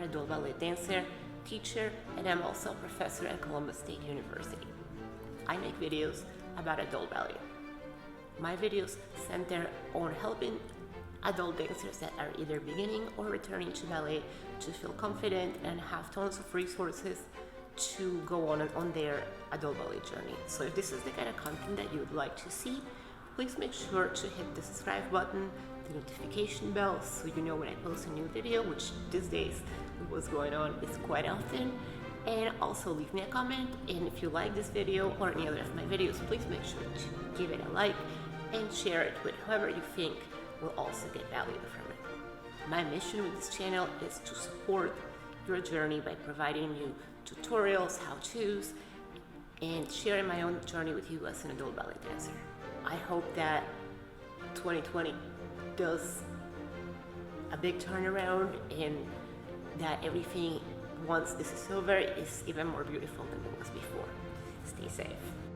an adult ballet dancer, teacher, and I'm also a professor at Columbus State University. I make videos about adult ballet. My videos center on helping adult dancers that are either beginning or returning to ballet to feel confident and have tons of resources to go on their adult ballet journey. So if this is the kind of content that you would like to see, please make sure to hit the subscribe button, the notification bell, so you know when I post a new video, which these days what's going on is quite often. And also leave me a comment, and if you like this video or any other of my videos, please make sure to give it a like and share it with whoever you think will also get value from it. My mission with this channel is to support your journey by providing you tutorials, how-tos, and sharing my own journey with you as an adult ballet dancer. I hope that 2020 does a big turnaround and that everything, once this is over, is even more beautiful than it was before. Stay safe.